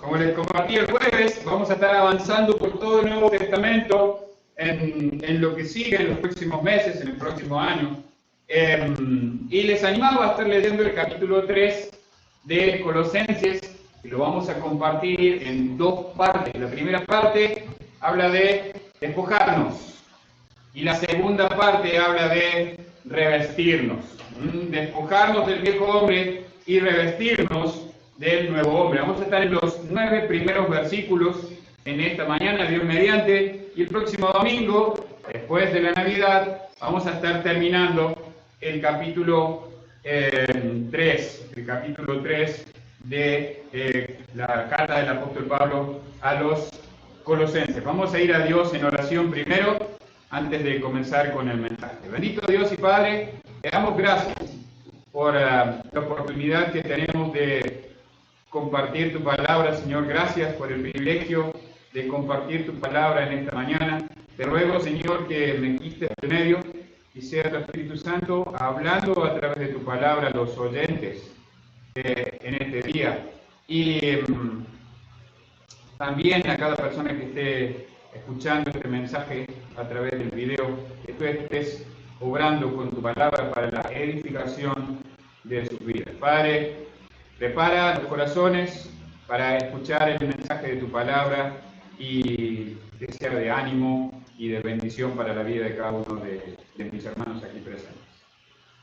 Como les compartí el jueves, vamos a estar avanzando por todo el Nuevo Testamento en lo que sigue en los próximos meses, en el próximo año. Y les animaba a estar leyendo el capítulo 3 de Colosenses, y lo vamos a compartir en dos partes. La primera parte habla de despojarnos, y la segunda parte habla de revestirnos. Despojarnos del viejo hombre y revestirnos del nuevo hombre. Vamos a estar en los 9 primeros versículos en esta mañana, Dios mediante, y el próximo domingo, después de la Navidad, vamos a estar terminando el capítulo 3, de la carta del apóstol Pablo a los Colosenses. Vamos a ir a Dios en oración primero, antes de comenzar con el mensaje. Bendito Dios y Padre, te damos gracias por la oportunidad que tenemos de compartir tu palabra, Señor. Gracias por el privilegio de compartir tu palabra en esta mañana. Te ruego, Señor, que me quites del medio y sea tu Espíritu Santo hablando a través de tu palabra a los oyentes en este día. Y también a cada persona que esté escuchando este mensaje a través del video, que tú estés obrando con tu palabra para la edificación de sus vidas. Padre, prepara los corazones para escuchar el mensaje de tu palabra y que sea de ánimo y de bendición para la vida de cada uno de mis hermanos aquí presentes.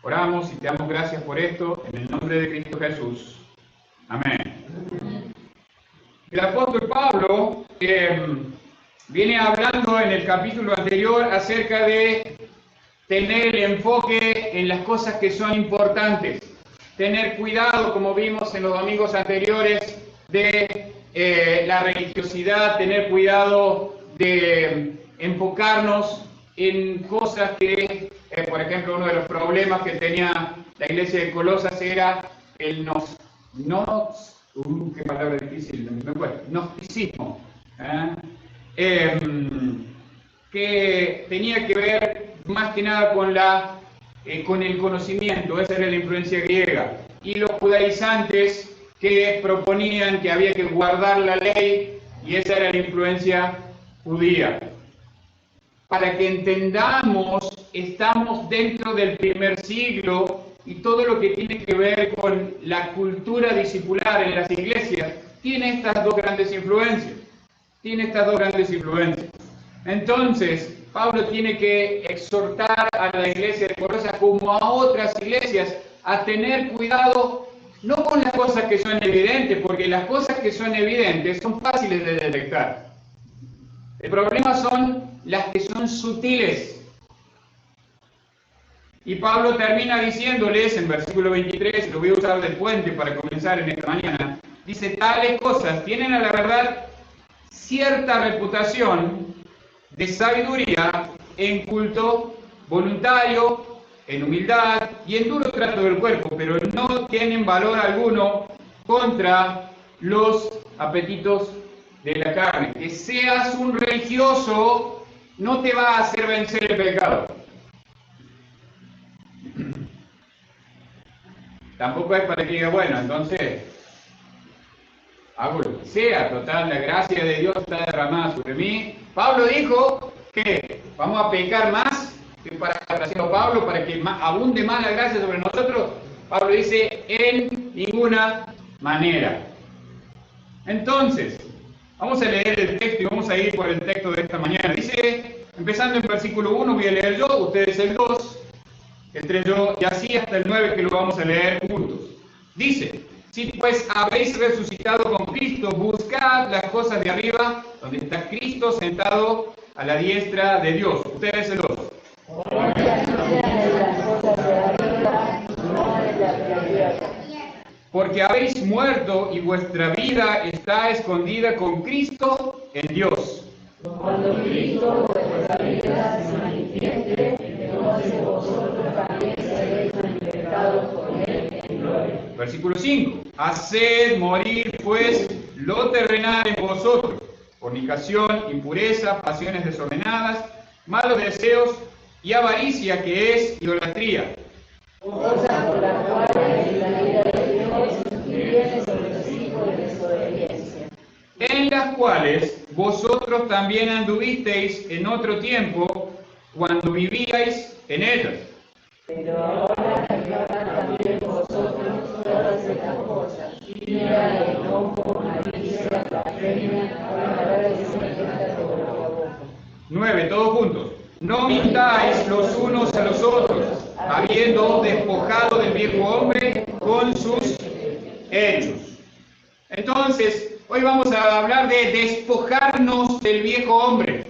Oramos y te damos gracias por esto, en el nombre de Cristo Jesús. Amén. El apóstol Pablo viene hablando en el capítulo anterior acerca de tener el enfoque en las cosas que son importantes, tener cuidado, como vimos en los domingos anteriores, de la religiosidad, tener cuidado de enfocarnos en cosas que, por ejemplo, uno de los problemas que tenía la iglesia de Colosas era el qué palabra difícil, gnosticismo, que tenía que ver más que nada con el conocimiento. Esa era la influencia griega, y los judaizantes que proponían que había que guardar la ley, y esa era la influencia judía. Para que entendamos, estamos dentro del primer siglo, y todo lo que tiene que ver con la cultura discipular en las iglesias tiene estas dos grandes influencias. Entonces, Pablo tiene que exhortar a la iglesia de Colosas, como a otras iglesias, a tener cuidado no con las cosas que son evidentes, porque las cosas que son evidentes son fáciles de detectar. El problema son las que son sutiles. Y Pablo termina diciéndoles en versículo 23, lo voy a usar del puente para comenzar en esta mañana, dice: tales cosas tienen a la verdad cierta reputación de sabiduría en culto voluntario, en humildad y en duro trato del cuerpo, pero no tienen valor alguno contra los apetitos de la carne. Que seas un religioso no te va a hacer vencer el pecado. Tampoco es para que diga, bueno, entonces hago lo que sea, total, la gracia de Dios está derramada sobre mí. Pablo dijo que vamos a pecar más, que parafraseando Pablo, para que abunde más la gracia sobre nosotros. Pablo dice, en ninguna manera. Entonces, vamos a leer el texto y vamos a ir por el texto de esta mañana. Dice, empezando en versículo 1, voy a leer yo, ustedes el 2, el 3 yo, y así hasta el 9, que lo vamos a leer juntos. Dice: si pues habéis resucitado con Cristo, buscad las cosas de arriba, donde está Cristo sentado a la diestra de Dios. Ustedes el 2. Porque habéis muerto y vuestra vida está escondida con Cristo en Dios. Cuando Cristo vuestra vida se manifieste, entonces vosotros también seréis manifestados con Él en gloria. Versículo 5. Haced morir pues lo terrenal en vosotros: fornicación, impureza, pasiones desordenadas, malos deseos y avaricia, que es idolatría. Cosas por las cuales la ira de Dios viene sobre los hijos de desobediencia. cuales vosotros también anduvisteis en otro tiempo cuando vivíais en ellas. Pero ahora ignoran también vosotros todas estas cosas, ira, enojo, malicia, blasfemia, palabras secretas de vuestra boca. 9, todos juntos. No mintáis los unos a los otros, habiendo despojado del viejo hombre con sus hechos. Entonces, hoy vamos a hablar de despojarnos del viejo hombre.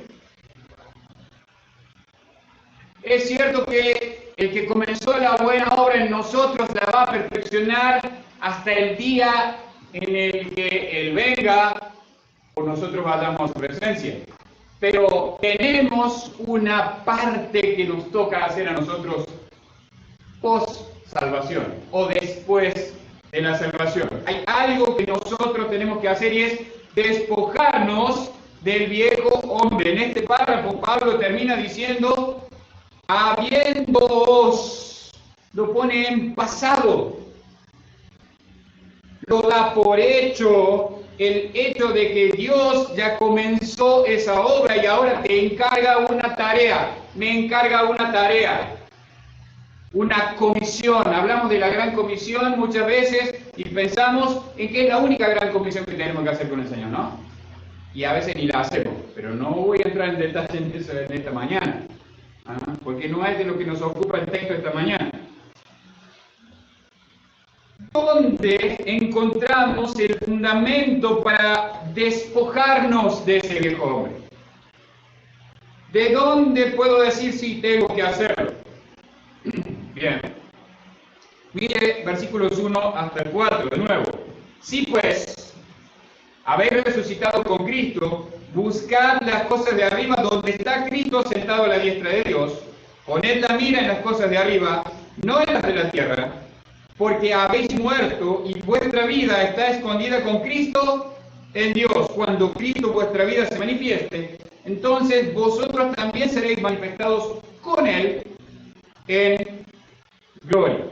Es cierto que el que comenzó la buena obra en nosotros la va a perfeccionar hasta el día en el que Él venga o nosotros vayamos a su presencia. Pero tenemos una parte que nos toca hacer a nosotros post-salvación o después de la salvación. Hay algo que nosotros tenemos que hacer y es despojarnos del viejo hombre. En este párrafo Pablo termina diciendo, habiéndoos, lo pone en pasado, lo da por hecho, el hecho de que Dios ya comenzó esa obra y ahora te encarga una tarea, me encarga una tarea, una comisión. Hablamos de la gran comisión muchas veces y pensamos en que es la única gran comisión que tenemos que hacer con el Señor, ¿no? Y a veces ni la hacemos, pero no voy a entrar en detalle en eso en esta mañana, porque no es de lo que nos ocupa el texto esta mañana. ¿Dónde encontramos el fundamento para despojarnos de ese viejo hombre? ¿De dónde puedo decir si tengo que hacerlo? Bien. Mire versículos 1 hasta el 4 de nuevo. Si pues habéis resucitado con Cristo, buscad las cosas de arriba donde está Cristo sentado a la diestra de Dios. Poned la mira en las cosas de arriba, no en las de la tierra, porque habéis muerto y vuestra vida está escondida con Cristo en Dios. Cuando Cristo vuestra vida se manifieste, entonces vosotros también seréis manifestados con Él en gloria.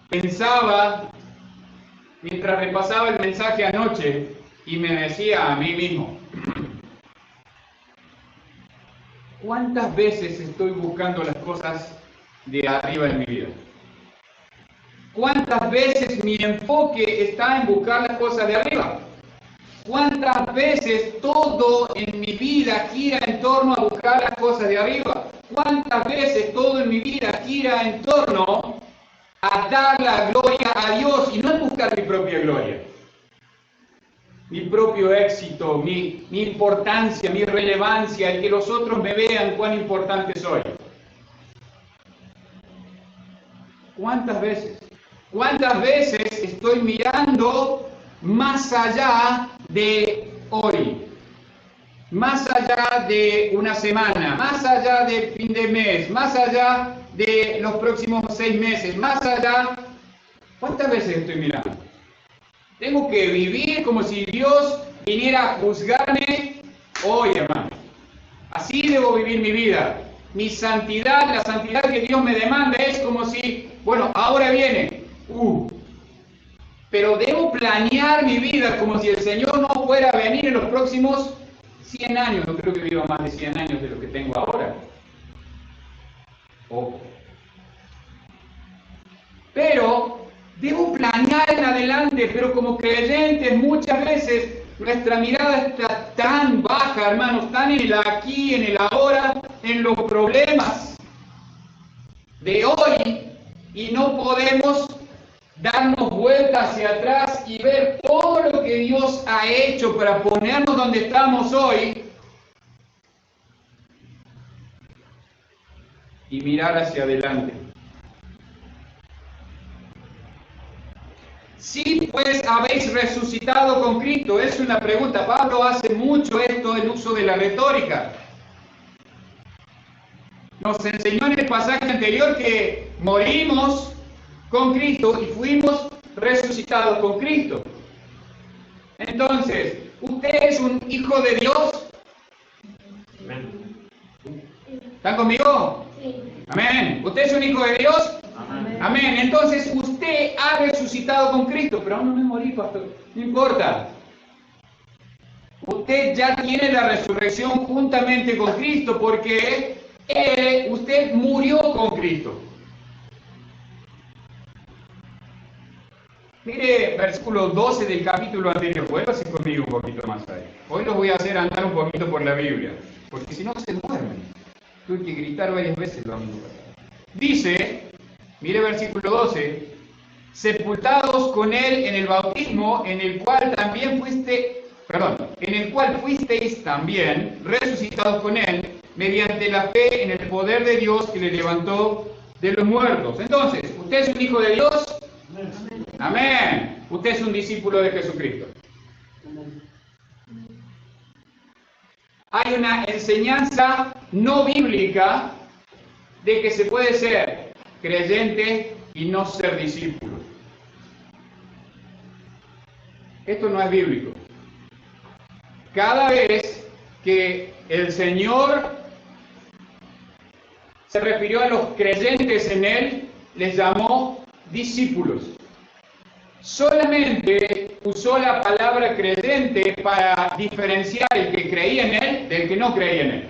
Pensaba, mientras repasaba el mensaje anoche, y me decía a mí mismo, ¿cuántas veces estoy buscando las cosas de arriba en mi vida? ¿Cuántas veces mi enfoque está en buscar las cosas de arriba? ¿Cuántas veces todo en mi vida gira en torno a buscar las cosas de arriba? ¿Cuántas veces todo en mi vida gira en torno a dar la gloria a Dios y no en buscar mi propia gloria? Mi propio éxito, mi importancia, mi relevancia, el que los otros me vean cuán importante soy. ¿Cuántas veces? ¿Cuántas veces estoy mirando más allá de hoy? Más allá de una semana, más allá del fin de mes, más allá de los próximos 6 meses, más allá. ¿Cuántas veces estoy mirando? Tengo que vivir como si Dios viniera a juzgarme hoy, hermano. Así debo vivir mi vida. Mi santidad, la santidad que Dios me demanda es como si, bueno, ahora viene. Pero debo planear mi vida como si el Señor no fuera a venir en los próximos 100 años. No creo que viva más de 100 años de lo que tengo ahora. Ojo. Pero debo planear en adelante, pero como creyentes muchas veces nuestra mirada está tan baja, hermanos, tan en el aquí, en el ahora, en los problemas de hoy, y no podemos darnos vuelta hacia atrás y ver todo lo que Dios ha hecho para ponernos donde estamos hoy y mirar hacia adelante. Si pues habéis resucitado con Cristo, es una pregunta. Pablo hace mucho esto en uso de la retórica. Nos enseñó en el pasaje anterior que morimos con Cristo y fuimos resucitados con Cristo. Entonces, ¿usted es un hijo de Dios? ¿Están conmigo? Sí. Amén. ¿Usted es un hijo de Dios? Amén. Amén. Entonces, usted usted ha resucitado con Cristo, pero aún no me morí, pastor. No importa. Usted ya tiene la resurrección juntamente con Cristo porque usted murió con Cristo. Mire, versículo 12 del capítulo anterior. Vuélvase conmigo un poquito más ahí. Hoy los voy a hacer andar un poquito por la Biblia, porque si no se duermen. Tuve que gritar varias veces lo mismo. Dice, mire versículo 12, sepultados con Él en el bautismo, en el cual fuisteis también resucitados con Él, mediante la fe en el poder de Dios que le levantó de los muertos. Entonces, ¿usted es un hijo de Dios? Amén. Usted es un discípulo de Jesucristo. Hay una enseñanza no bíblica de que se puede ser creyente y no ser discípulo. Esto no es bíblico. Cada vez que el Señor se refirió a los creyentes en Él, les llamó discípulos. Solamente usó la palabra creyente para diferenciar el que creía en Él del que no creía en Él.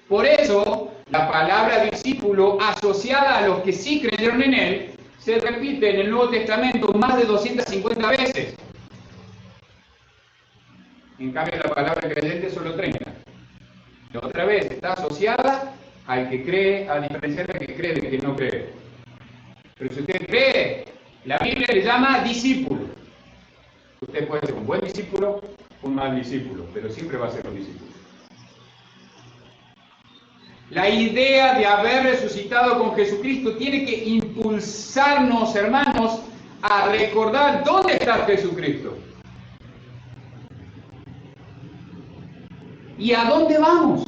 Por eso, la palabra discípulo asociada a los que sí creyeron en Él se repite en el Nuevo Testamento más de 250 veces. En cambio, la palabra creyente solo 30. La otra vez está asociada al que cree, a diferenciar del que cree del que no cree. Pero si usted cree, la Biblia le llama discípulo. Usted puede ser un buen discípulo o un mal discípulo, pero siempre va a ser un discípulo. La idea de haber resucitado con Jesucristo tiene que impulsarnos, hermanos, a recordar dónde está Jesucristo. ¿Y a dónde vamos?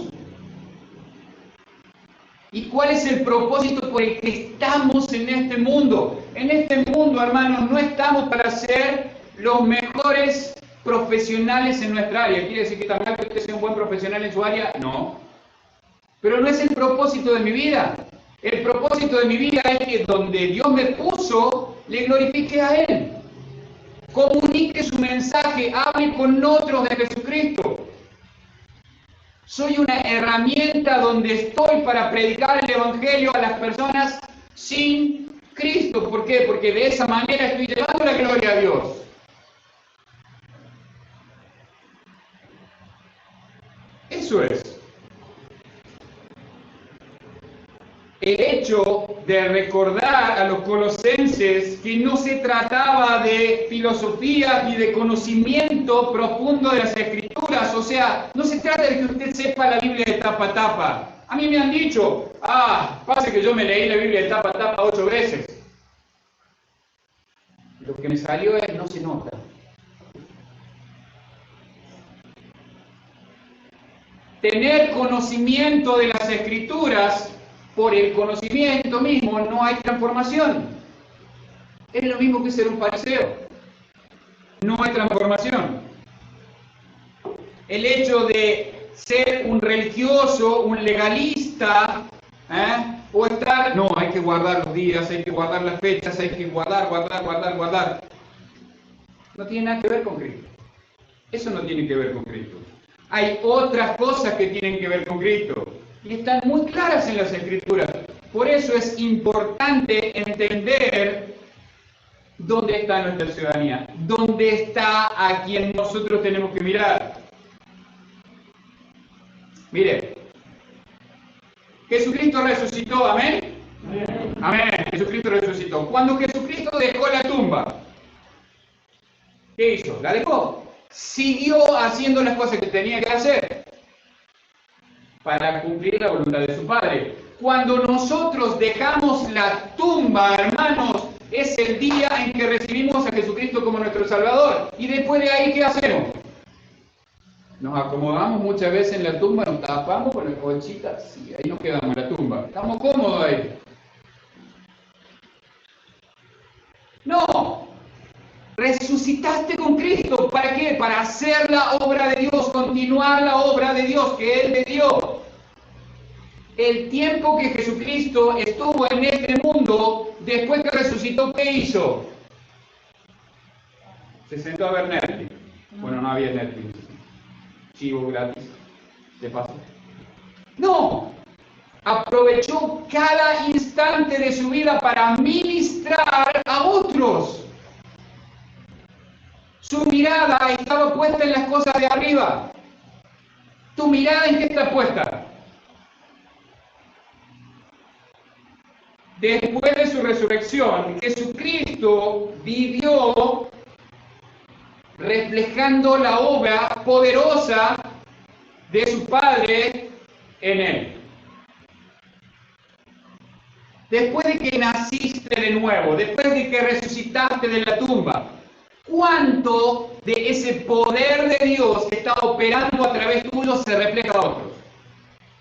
¿Y cuál es el propósito por el que estamos en este mundo? En este mundo, hermanos, no estamos para ser los mejores profesionales en nuestra área. ¿Quiere decir que también que usted sea un buen profesional en su área? No. Pero no es el propósito de mi vida. El propósito de mi vida es que donde Dios me puso, le glorifique a Él. Comunique su mensaje, hable con otros de Jesucristo. Soy una herramienta donde estoy para predicar el Evangelio a las personas sin Cristo. ¿Por qué? Porque de esa manera estoy llevando la gloria a Dios. Eso es. El hecho de recordar a los colosenses que no se trataba de filosofía ni de conocimiento profundo de las Escrituras, o sea, no se trata de que usted sepa la Biblia de tapa a tapa. A mí me han dicho, pasa que yo me leí la Biblia de tapa a tapa 8 veces. Lo que me salió es, no se nota. Tener conocimiento de las Escrituras, por el conocimiento mismo no hay transformación. Es lo mismo que ser un fariseo. No hay transformación. El hecho de ser un religioso, un legalista, o estar, no, hay que guardar los días, hay que guardar las fechas, hay que guardar. No tiene nada que ver con Cristo. Eso no tiene que ver con Cristo. Hay otras cosas que tienen que ver con Cristo. Y están muy claras en las Escrituras. Por eso es importante entender dónde está nuestra ciudadanía, dónde está a quien nosotros tenemos que mirar. Mire, Jesucristo resucitó, ¿amén? Amén, Jesucristo resucitó. Cuando Jesucristo dejó la tumba, ¿qué hizo? La dejó. Siguió haciendo las cosas que tenía que hacer para cumplir la voluntad de su Padre. Cuando nosotros dejamos la tumba, hermanos, es el día en que recibimos a Jesucristo como nuestro Salvador. Y después de ahí, ¿qué hacemos? Nos acomodamos muchas veces en la tumba, nos tapamos con la colchita, sí, ahí nos quedamos en la tumba. Estamos cómodos ahí. No. Resucitaste con Cristo. ¿Para qué? Para hacer la obra de Dios, continuar la obra de Dios que Él le dio. el tiempo que Jesucristo estuvo en este mundo, después que resucitó, ¿qué hizo? Se sentó a ver Netflix. Bueno, no había Netflix. Chivo gratis. De paso. No. Aprovechó cada instante de su vida para ministrar a otros. Su mirada estaba puesta en las cosas de arriba. ¿Tu mirada en qué está puesta? Después de su resurrección, Jesucristo vivió reflejando la obra poderosa de su Padre en él. Después de que naciste de nuevo, después de que resucitaste de la tumba, ¿cuánto de ese poder de Dios que está operando a través tuyo se refleja a otros?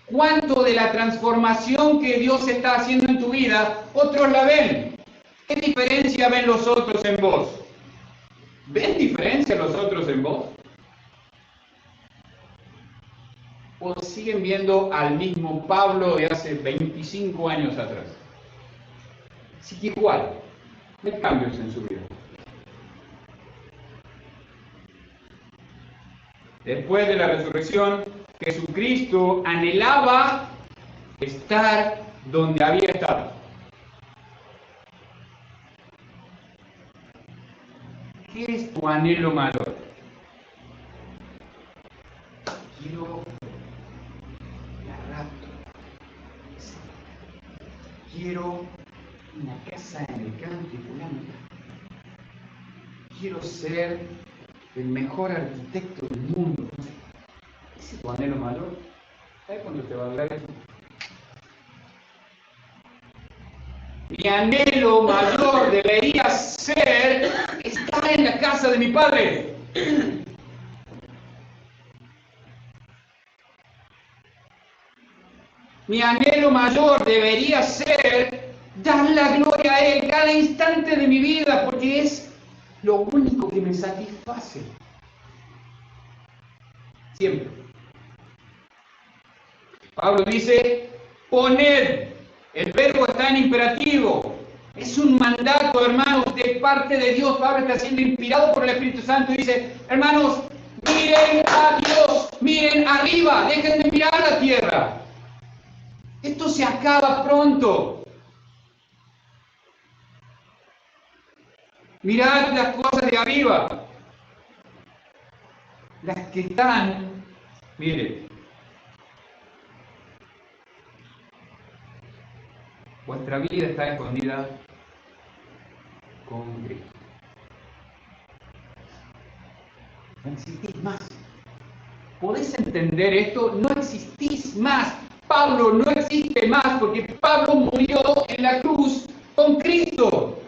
¿Cuánto de la transformación que Dios está haciendo en tu vida, otros la ven? ¿Qué diferencia ven los otros en vos? ¿Ven diferencia los otros en vos? ¿O siguen viendo al mismo Pablo de hace 25 años atrás? Así que igual, no hay cambios en su vida. Después de la resurrección, Jesucristo anhelaba estar donde había estado. ¿Qué es tu anhelo mayor? Quiero la rapto. Quiero una casa en el campo, fulano. Quiero ser el mejor arquitecto del mundo. ¿Ese es tu anhelo mayor? ¿Sabes cuándo te va a hablar eso? Mi anhelo mayor debería ser estar en la casa de mi padre. Mi anhelo mayor debería ser dar la gloria a Él cada instante de mi vida, porque es lo único que me satisface. Siempre. Pablo dice, poned. El verbo está en imperativo. Es un mandato, hermanos, de parte de Dios. Pablo está siendo inspirado por el Espíritu Santo y dice, hermanos, miren a Dios, miren arriba, dejen de mirar a la tierra. Esto se acaba pronto. Mirad las cosas de arriba. Las que están, miren, vuestra vida está escondida con Cristo. No existís más. ¿Podés entender esto? No existís más. Pablo no existe más porque Pablo murió en la cruz con Cristo.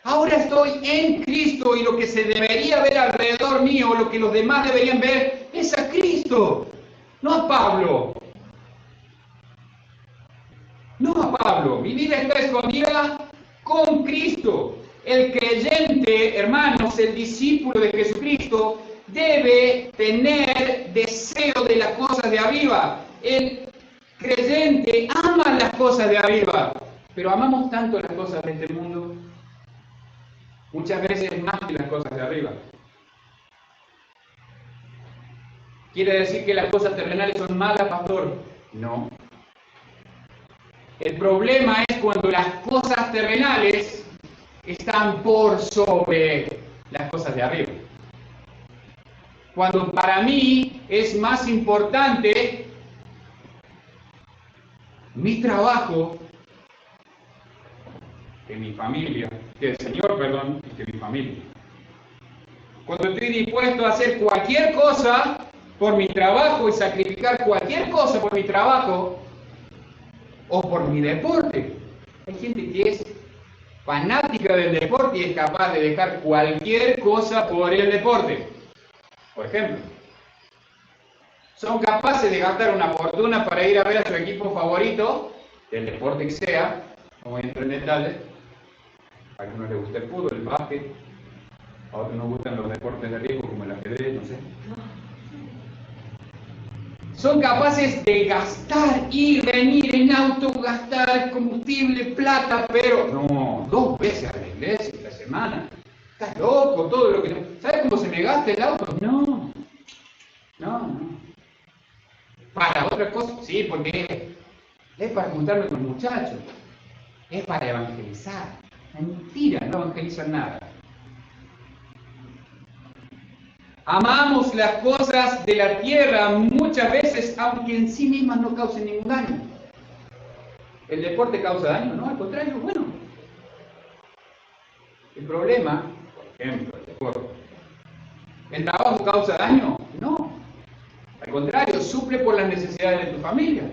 Ahora estoy en Cristo y lo que se debería ver alrededor mío, lo que los demás deberían ver, es a Cristo, no a Pablo. No a Pablo. Mi vida está escondida con Cristo. El creyente, hermanos, el discípulo de Jesucristo, debe tener deseo de las cosas de arriba. El creyente ama las cosas de arriba, pero amamos tanto las cosas de este mundo, muchas veces más que las cosas de arriba. ¿Quiere decir que las cosas terrenales son malas, pastor? No. El problema es cuando las cosas terrenales están por sobre las cosas de arriba. Cuando para mí es más importante mi trabajo que mi familia, que el Señor, perdón, y que mi familia. Cuando estoy dispuesto a hacer cualquier cosa por mi trabajo y sacrificar cualquier cosa por mi trabajo o por mi deporte. Hay gente que es fanática del deporte y es capaz de dejar cualquier cosa por el deporte. Por ejemplo, son capaces de gastar una fortuna para ir a ver a su equipo favorito, del deporte que sea, no voy a entrar en detalles. A algunos les gusta el fútbol, el básquet, a otros nos gustan los deportes de riesgo como el ajedrez, no sé. Son capaces de gastar, ir, venir en auto, gastar combustible, plata, pero no, 2 veces a la iglesia esta semana. Estás loco, todo lo que... ¿Sabes cómo se me gasta el auto? No. Para otra cosa, sí, porque es para juntarme con los muchachos. Es para evangelizar. Mentira, no evangelizan nada. Amamos las cosas de la tierra muchas veces, aunque en sí mismas no causen ningún daño. ¿El deporte causa daño? No, al contrario, bueno. El problema, por ejemplo, el deporte. ¿El trabajo causa daño? No. Al contrario, suple por las necesidades de tu familia.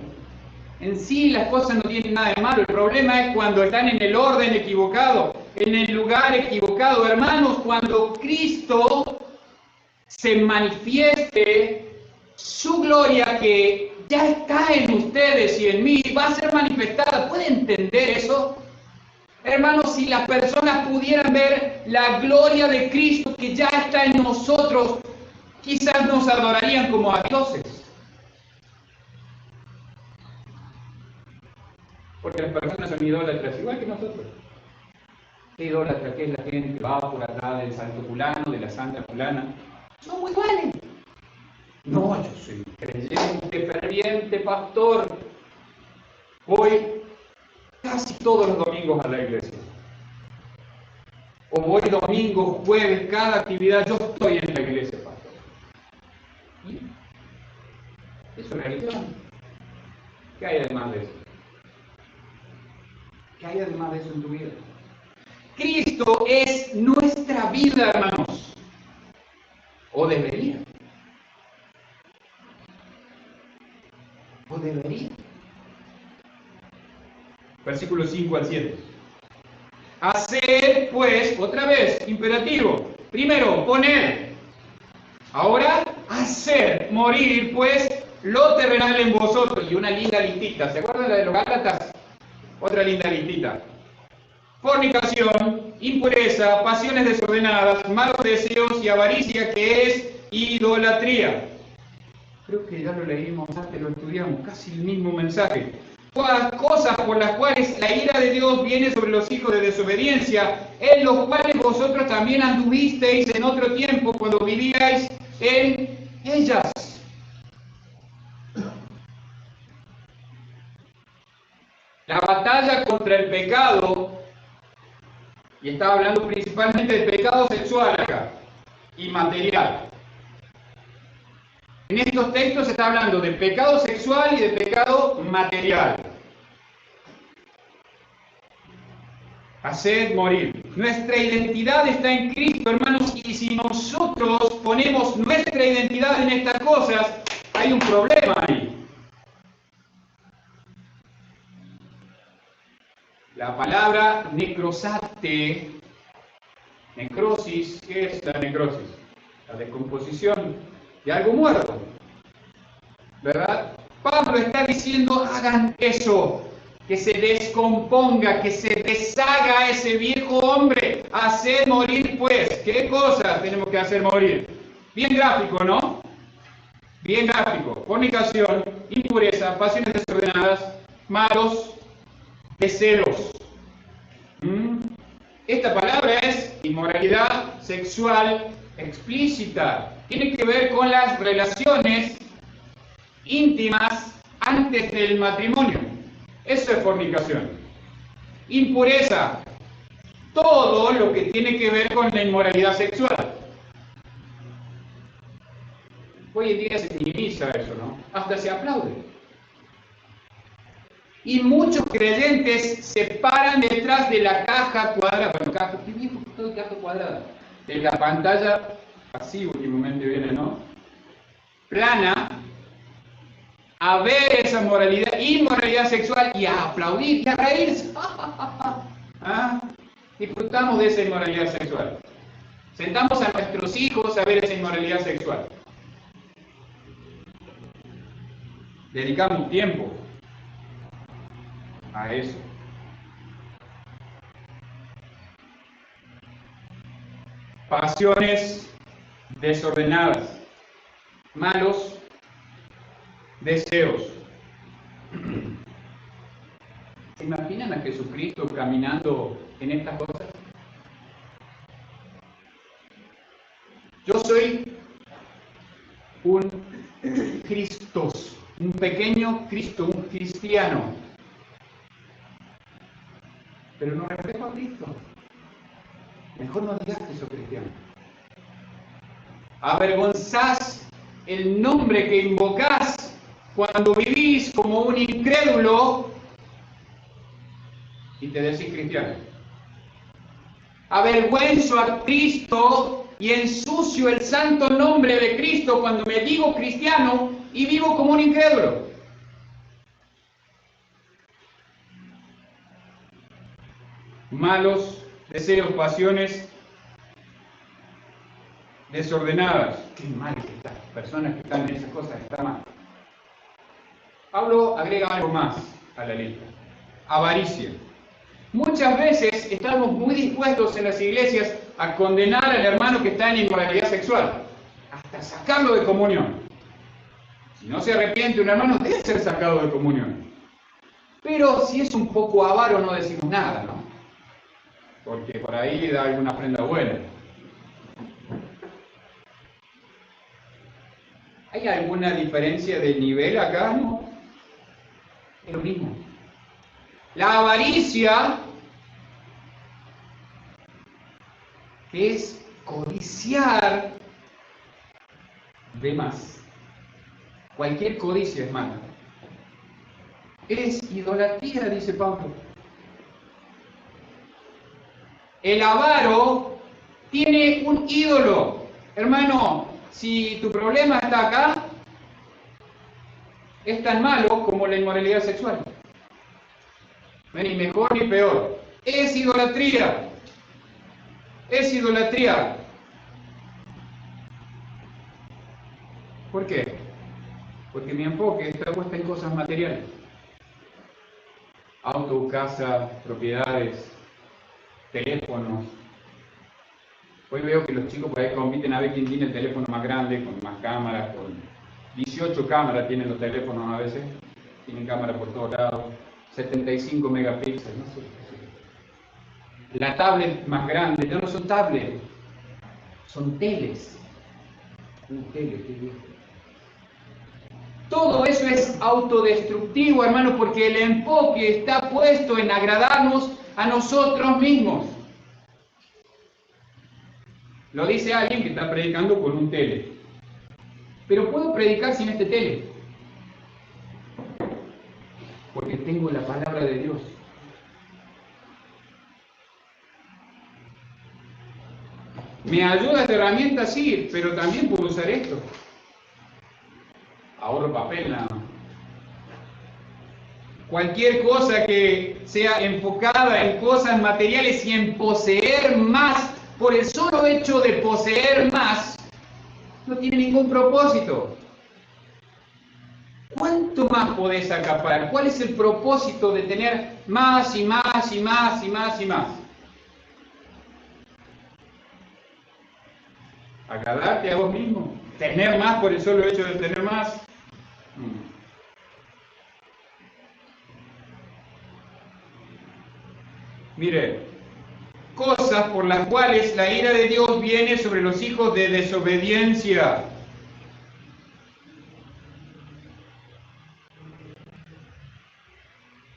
En sí las cosas no tienen nada de malo. El problema es cuando están en el orden equivocado, en el lugar equivocado. Hermanos, cuando Cristo se manifieste su gloria que ya está en ustedes y en mí, va a ser manifestada. ¿Puede entender eso? Hermanos, si las personas pudieran ver la gloria de Cristo que ya está en nosotros, quizás nos adorarían como a dioses. Porque las personas son idólatras, igual que nosotros. ¿Qué idólatra? ¿Qué es la gente que va por atrás del santo fulano, de la santa fulana? Somos iguales. No, yo soy creyente, ferviente, pastor. Voy casi todos los domingos a la iglesia. O voy domingo, jueves, cada actividad, yo estoy en la iglesia, pastor. ¿Y? ¿Eso es religión? ¿Qué hay además de eso? ¿Qué hay además de eso en tu vida? Cristo es nuestra vida, hermanos. O debería. O debería. Versículos 5 al 7. Hacer, pues, otra vez, imperativo. Primero, poner. Ahora, hacer, morir, pues, lo terrenal en vosotros. Y una linda listita. ¿Se acuerdan la de los Gálatas? Otra linda listita. Fornicación, impureza, pasiones desordenadas, malos deseos y avaricia, que es idolatría. Creo que ya lo leímos antes, lo estudiamos, casi el mismo mensaje. Cosas por las cuales la ira de Dios viene sobre los hijos de desobediencia, en los cuales vosotros también anduvisteis en otro tiempo cuando vivíais en ellas. La batalla contra el pecado, y estaba hablando principalmente del pecado sexual acá, y material. En estos textos se está hablando de pecado sexual y de pecado material. Hacer morir. Nuestra identidad está en Cristo, hermanos, y si nosotros ponemos nuestra identidad en estas cosas, hay un problema ahí. La palabra necrosate, necrosis, ¿qué es la necrosis? La descomposición de algo muerto, ¿verdad? Pablo está diciendo, hagan eso, que se descomponga, que se deshaga ese viejo hombre, hacer morir pues. ¿Qué cosas tenemos que hacer morir? Bien gráfico, ¿no? Bien gráfico. Fornicación, impureza, pasiones desordenadas, malos deseos. Esta palabra es inmoralidad sexual explícita. Tiene que ver con las relaciones íntimas antes del matrimonio. Eso es fornicación. Impureza. Todo lo que tiene que ver con la inmoralidad sexual. Hoy en día se minimiza eso, ¿no? Hasta se aplaude. Y muchos creyentes se paran detrás de la caja cuadrada. Bueno, caja, ¿qué viejo todo caja cuadrada? De la pantalla, así últimamente viene, ¿no? Plana, a ver esa inmoralidad sexual y a aplaudir y a reírse. ¿Ah? Disfrutamos de esa inmoralidad sexual. Sentamos a nuestros hijos a ver esa inmoralidad sexual. Dedicamos tiempo a eso. Pasiones desordenadas, malos deseos. ¿Se imaginan a Jesucristo caminando en estas cosas? Yo soy un Cristos, un pequeño Cristo, un cristiano, pero no reflejo a Cristo. Mejor no digas que soy cristiano. Avergonzás el nombre que invocás cuando vivís como un incrédulo y te decís cristiano. Avergüenzo a Cristo y ensucio el santo nombre de Cristo cuando me digo cristiano y vivo como un incrédulo. Malos deseos, pasiones desordenadas. Qué mal que están. Personas que están en esas cosas están mal. Pablo agrega algo más a la lista. Avaricia. Muchas veces estamos muy dispuestos en las iglesias a condenar al hermano que está en inmoralidad sexual, hasta sacarlo de comunión. Si no se arrepiente un hermano, debe ser sacado de comunión. Pero si es un poco avaro, no decimos nada, ¿no? Porque por ahí da alguna prenda buena. ¿Hay alguna diferencia de nivel acá? No. Es lo mismo. La avaricia, que es codiciar de más. Cualquier codicia es mala. Es idolatría, dice Pablo. El avaro tiene un ídolo. Hermano, si tu problema está acá, es tan malo como la inmoralidad sexual. Ni mejor ni peor. Es idolatría. Es idolatría. ¿Por qué? Porque mi enfoque está puesto en cosas materiales. Auto, casa, propiedades, teléfonos. Hoy veo que los chicos por ahí compiten a ver quién tiene el teléfono más grande, con más cámaras, con 18 cámaras tienen los teléfonos a veces. Tienen cámaras por todos lados. 75 megapíxeles, no sé. La tablet más grande, no son tablets, son teles. Un tele, qué viejo. Todo eso es autodestructivo, hermano, porque el enfoque está puesto en agradarnos a nosotros mismos. Lo dice alguien que está predicando con un tele. Pero puedo predicar sin este tele. Porque tengo la palabra de Dios. ¿Me ayuda esta herramienta? Sí, pero también puedo usar esto. Ahorro papel nada más. Cualquier cosa que sea enfocada en cosas materiales y en poseer más, por el solo hecho de poseer más, no tiene ningún propósito. ¿Cuánto más podés acaparar? ¿Cuál es el propósito de tener más y más y más y más y más? ¿Agradarte a vos mismo? ¿Tener más por el solo hecho de tener más? Mire, cosas por las cuales la ira de Dios viene sobre los hijos de desobediencia.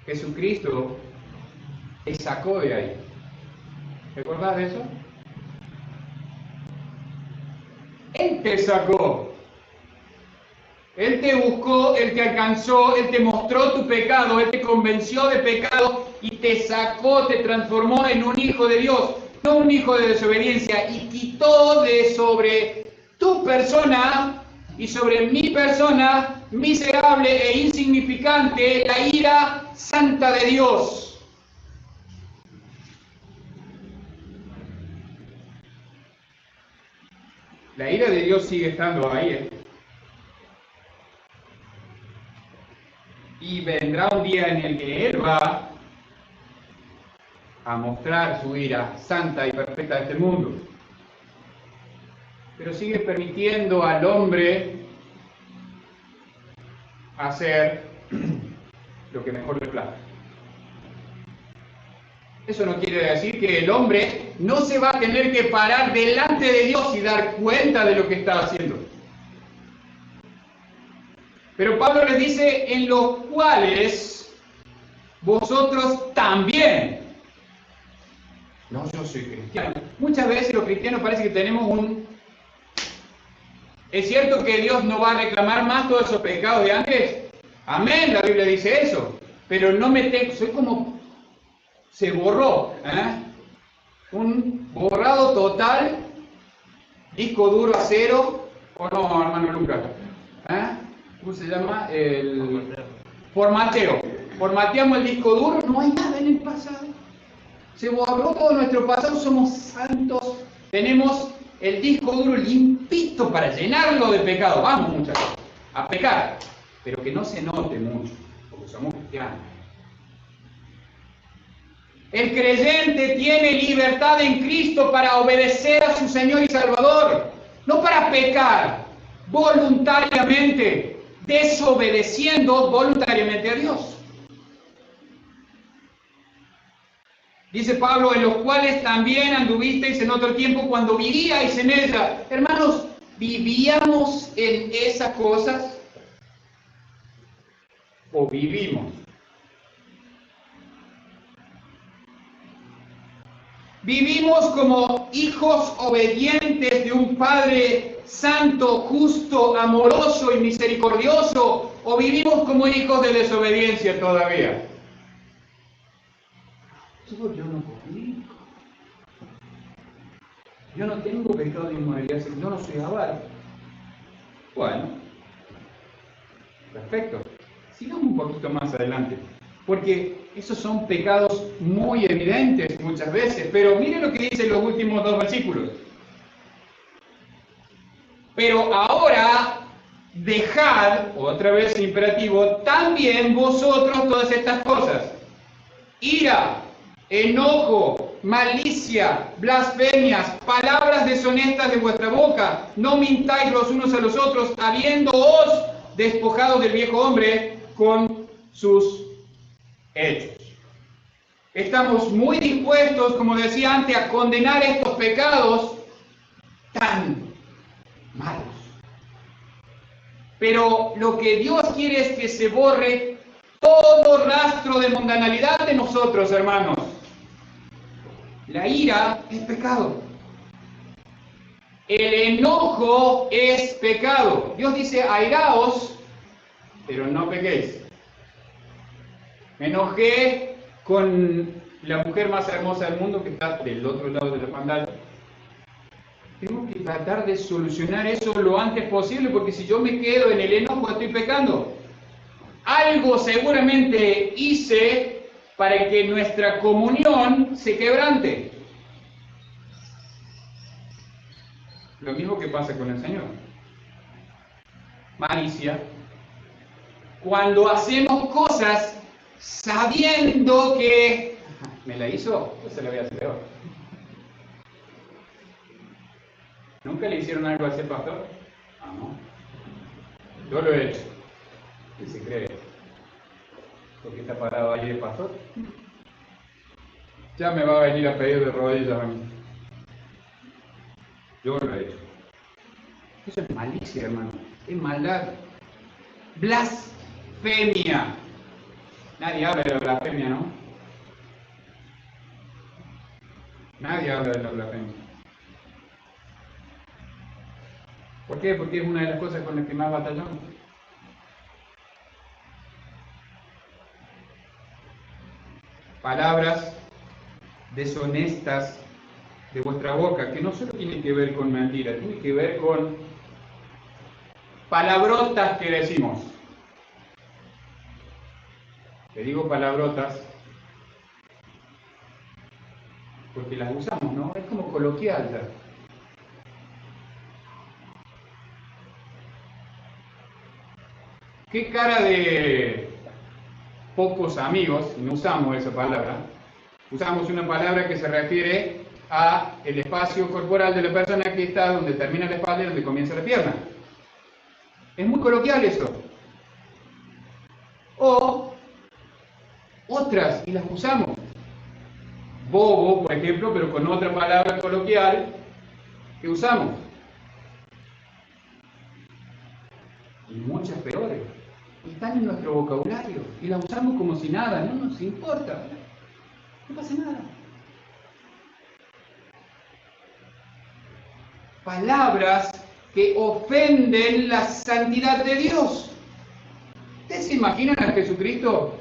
Jesucristo te sacó de ahí. ¿Te acordás de eso? Él te sacó. Él te buscó, Él te alcanzó, Él te mostró tu pecado, Él te convenció de pecado y te sacó, te transformó en un hijo de Dios, no un hijo de desobediencia, y quitó de sobre tu persona y sobre mi persona, miserable e insignificante, la ira santa de Dios. La ira de Dios sigue estando ahí, Y vendrá un día en el que Él va a mostrar su ira santa y perfecta a este mundo. Pero sigue permitiendo al hombre hacer lo que mejor le plazca. Eso no quiere decir que el hombre no se va a tener que parar delante de Dios y dar cuenta de lo que está haciendo. Pero Pablo les dice, en los cuales vosotros también. No, yo soy cristiano. Muchas veces los cristianos parece que tenemos un... ¿Es cierto que Dios no va a reclamar más todos esos pecados de antes? Amén, la Biblia dice eso. Pero no me tengo... Soy como... Se borró. Un borrado total. Disco duro a cero. ¿O no, hermano Lucas? ¿Cómo se llama? El formateo. Formateamos el disco duro. No hay nada en el pasado. Se borró todo nuestro pasado. Somos santos. Tenemos el disco duro limpito para llenarlo de pecado. Vamos, muchachos, a pecar. Pero que no se note mucho, porque somos cristianos. El creyente tiene libertad en Cristo para obedecer a su Señor y Salvador, no para pecar voluntariamente, desobedeciendo voluntariamente a Dios. Dice Pablo, en los cuales también anduvisteis en otro tiempo cuando vivíais en ella. Hermanos, ¿vivíamos en esas cosas? ¿O vivimos? ¿Vivimos como hijos obedientes de un Padre santo, justo, amoroso y misericordioso? ¿O vivimos como hijos de desobediencia todavía? Yo no comí. Yo no tengo pecado de inmoralidad, yo no soy avaro. Bueno, perfecto. Sigamos un poquito más adelante, porque esos son pecados muy evidentes muchas veces, pero miren lo que dicen los últimos dos versículos. Pero ahora dejad, otra vez el imperativo, también vosotros todas estas cosas: ira, enojo, malicia, blasfemias, palabras deshonestas de vuestra boca. No mintáis los unos a los otros, habiéndoos despojado del viejo hombre con sus hechos. Estamos muy dispuestos, como decía antes, a condenar estos pecados tan malos. Pero lo que Dios quiere es que se borre todo rastro de mundanalidad de nosotros, hermanos. La ira es pecado. El enojo es pecado. Dios dice, airaos, pero no pequéis. Me enojé con la mujer más hermosa del mundo que está del otro lado de la pantalla. Tengo que tratar de solucionar eso lo antes posible, porque si yo me quedo en el enojo estoy pecando. Algo seguramente hice para que nuestra comunión se quebrante. Lo mismo que pasa con el Señor. Malicia. Cuando hacemos cosas sabiendo que... ¿Me la hizo? Pues se la voy a hacer peor. ¿Nunca le hicieron algo a ese pastor? Ah, no. Yo lo he hecho. ¿Qué se cree? ¿Por qué está parado ahí el pastor? Ya me va a venir a pedir de rodillas a mí. Yo lo he hecho. Eso es malicia, hermano. Es maldad. Blasfemia. Nadie habla de la blasfemia, ¿no? Nadie habla de la blasfemia. ¿Por qué? Porque es una de las cosas con las que más batallamos. Palabras deshonestas de vuestra boca, que no solo tienen que ver con mentiras, tienen que ver con palabrotas que decimos. Te digo palabrotas porque las usamos, ¿no? Es como coloquial. ¿Qué cara de pocos amigos, no usamos esa palabra, usamos una palabra que se refiere a el espacio corporal de la persona que está donde termina la espalda y donde comienza la pierna? Es muy coloquial eso. O otras, y las usamos. Bobo, por ejemplo, pero con otra palabra coloquial que usamos. Y muchas peores. Y están en nuestro vocabulario. Y las usamos como si nada, no nos importa. No pasa nada. Palabras que ofenden la santidad de Dios. ¿Ustedes se imaginan a Jesucristo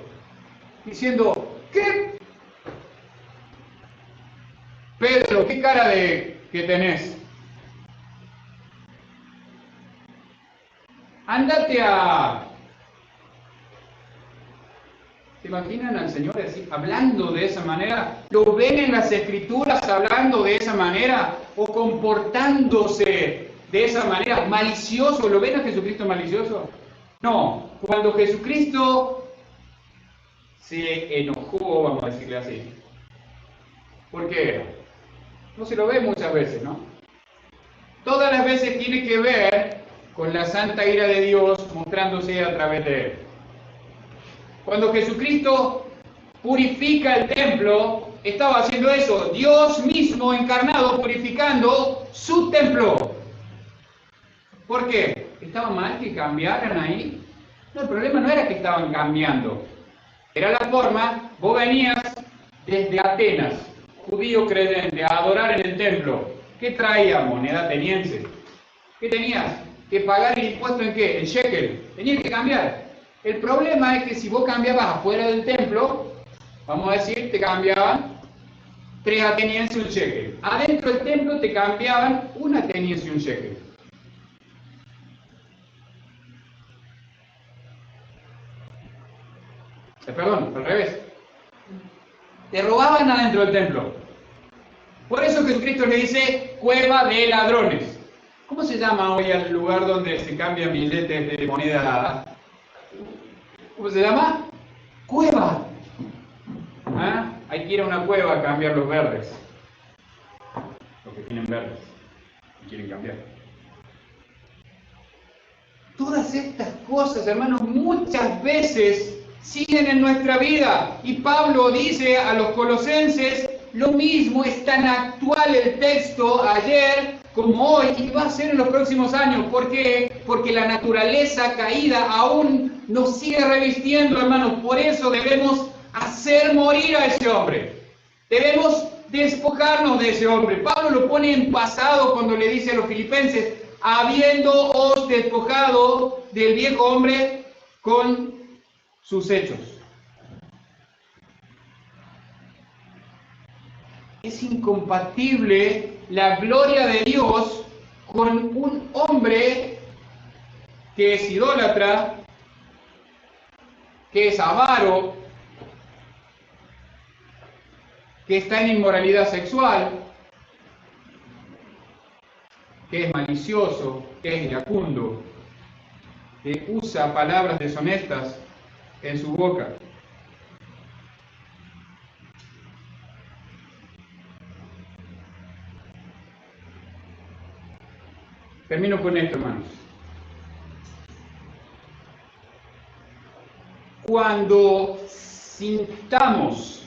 diciendo, ¿qué? Pedro, ¿qué cara que tenés? Ándate a... ¿Se imaginan al Señor así, hablando de esa manera? ¿Lo ven en las Escrituras hablando de esa manera? ¿O comportándose de esa manera? ¿Malicioso? ¿Lo ven a Jesucristo malicioso? No. Cuando Jesucristo se enojó, vamos a decirle así. ¿Por qué? No se lo ve muchas veces, ¿no? Todas las veces tiene que ver con la santa ira de Dios mostrándose a través de él. Cuando Jesucristo purifica el templo, estaba haciendo eso, Dios mismo encarnado purificando su templo. ¿Por qué? ¿Estaba mal que cambiaran ahí? No, el problema no era que estaban cambiando. Era la forma, vos venías desde Atenas, judío creyente, a adorar en el templo. ¿Qué traía? Moneda ateniense. ¿Qué tenías? ¿Que pagar el impuesto en qué? En shekel. Tenías que cambiar. El problema es que si vos cambiabas afuera del templo, vamos a decir, te cambiaban 3 atenienses y un shekel. Adentro del templo te cambiaban 1 ateniense y un shekel. Perdón, al revés. Te robaban adentro del templo. Por eso Jesucristo le dice cueva de ladrones. ¿Cómo se llama hoy el lugar donde se cambian billetes de moneda? ¿Cómo se llama? Cueva. ¿Ah? Hay que ir a una cueva a cambiar los verdes. Los que tienen verdes y quieren cambiar. Todas estas cosas, hermanos, muchas veces siguen en nuestra vida. Y Pablo dice a los colosenses, lo mismo, es tan actual el texto ayer como hoy y va a ser en los próximos años. ¿Por qué? Porque la naturaleza caída aún nos sigue revistiendo, hermanos. Por eso debemos hacer morir a ese hombre. Debemos despojarnos de ese hombre. Pablo lo pone en pasado cuando le dice a los filipenses, habiéndoos despojado del viejo hombre con sus hechos. Es incompatible la gloria de Dios con un hombre que es idólatra, que es avaro, que está en inmoralidad sexual, que es malicioso, que es iracundo, que usa palabras deshonestas en su boca. Termino con esto, hermanos. Cuando sintamos,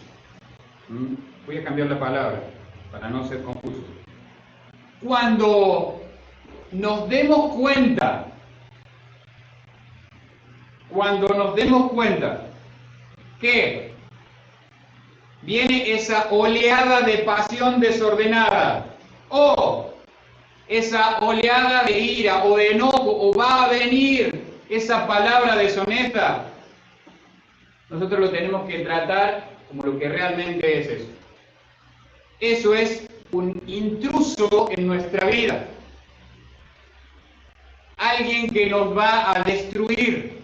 voy a cambiar la palabra para no ser confuso. Cuando nos demos cuenta que viene esa oleada de pasión desordenada o esa oleada de ira o de enojo o va a venir esa palabra deshonesta, nosotros lo tenemos que tratar como lo que realmente es eso. Eso es un intruso en nuestra vida. Alguien que nos va a destruir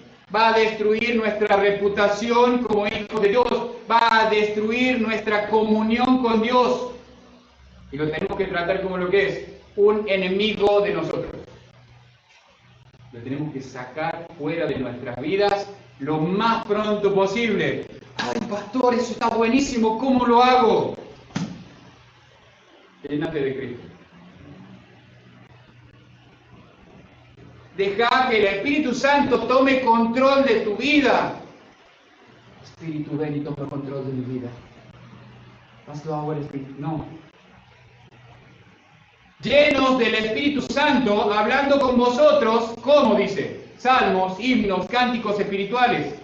nuestra reputación como hijos de Dios, va a destruir nuestra comunión con Dios. Y lo tenemos que tratar como lo que es, un enemigo de nosotros. Lo tenemos que sacar fuera de nuestras vidas lo más pronto posible. ¡Ay, pastor, eso está buenísimo! ¿Cómo lo hago? Llénate de Cristo. Deja que el Espíritu Santo tome control de tu vida. Espíritu, ven y toma control de mi vida. Hazlo ahora, Espíritu. No. Llenos del Espíritu Santo, hablando con vosotros, ¿cómo dice? Salmos, himnos, cánticos espirituales.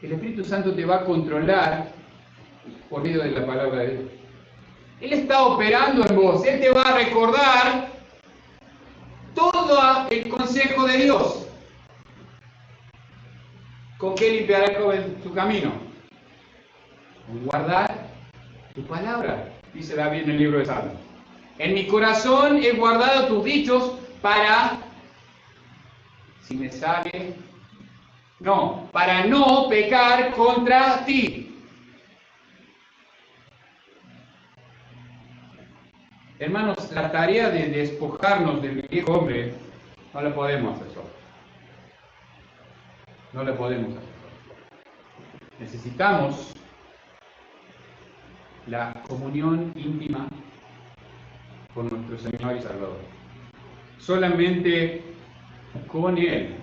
El Espíritu Santo te va a controlar por medio de la palabra de Dios. Él está operando en vos. Él te va a recordar todo el consejo de Dios. ¿Con qué limpiará el joven su camino? Con guardar tu palabra, dice David en el libro de Salmos. En mi corazón he guardado tus dichos para, si me sale, no, para no pecar contra ti. Hermanos, la tarea de despojarnos del viejo hombre no la podemos hacer solos. No la podemos hacer solos. Necesitamos la comunión íntima con nuestro Señor y Salvador. Solamente con Él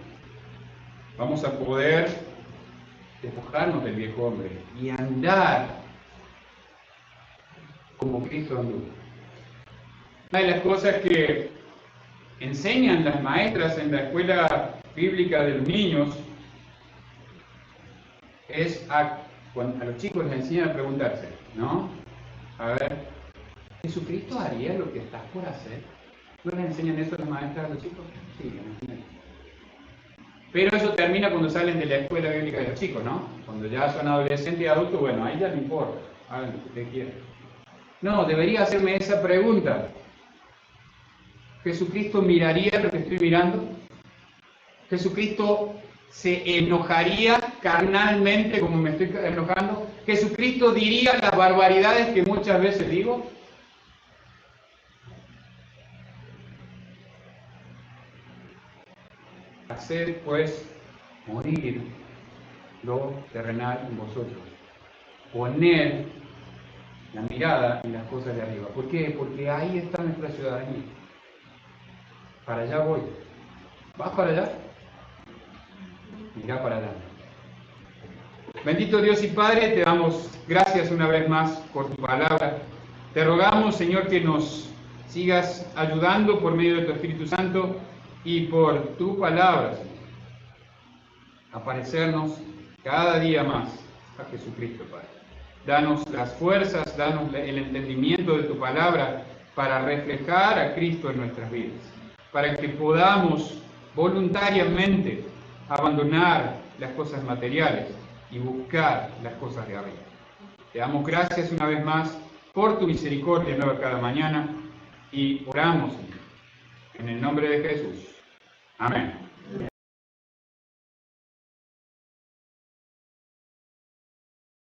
vamos a poder despojarnos del viejo hombre y andar como Cristo anduvo. Una de las cosas que enseñan las maestras en la escuela bíblica de los niños es a los chicos les enseñan a preguntarse, ¿no? A ver, ¿Jesucristo haría lo que estás por hacer? ¿No les enseñan eso las maestras a los chicos? Sí, les enseñan. Pero eso termina cuando salen de la escuela bíblica de los chicos, ¿no? Cuando ya son adolescentes y adultos, bueno, ahí ya no importa, hagan lo que ustedes quieran. No, debería hacerme esa pregunta. ¿Jesucristo miraría lo que estoy mirando? ¿Jesucristo se enojaría carnalmente como me estoy enojando? ¿Jesucristo diría las barbaridades que muchas veces digo? Haced pues morir lo terrenal en vosotros. Poned la mirada en las cosas de arriba. ¿Por qué? Porque ahí está nuestra ciudadanía. Para allá voy. ¿Vas para allá? Mirá para allá. Bendito Dios y Padre, te damos gracias una vez más por tu palabra. Te rogamos, Señor, que nos sigas ayudando por medio de tu Espíritu Santo y por tu palabra, Señor, a parecernos cada día más a Jesucristo, Padre. Danos las fuerzas, danos el entendimiento de tu palabra para reflejar a Cristo en nuestras vidas, para que podamos voluntariamente abandonar las cosas materiales y buscar las cosas de arriba. Te damos gracias una vez más por tu misericordia nueva cada mañana y oramos, Señor, en el nombre de Jesús. Amén.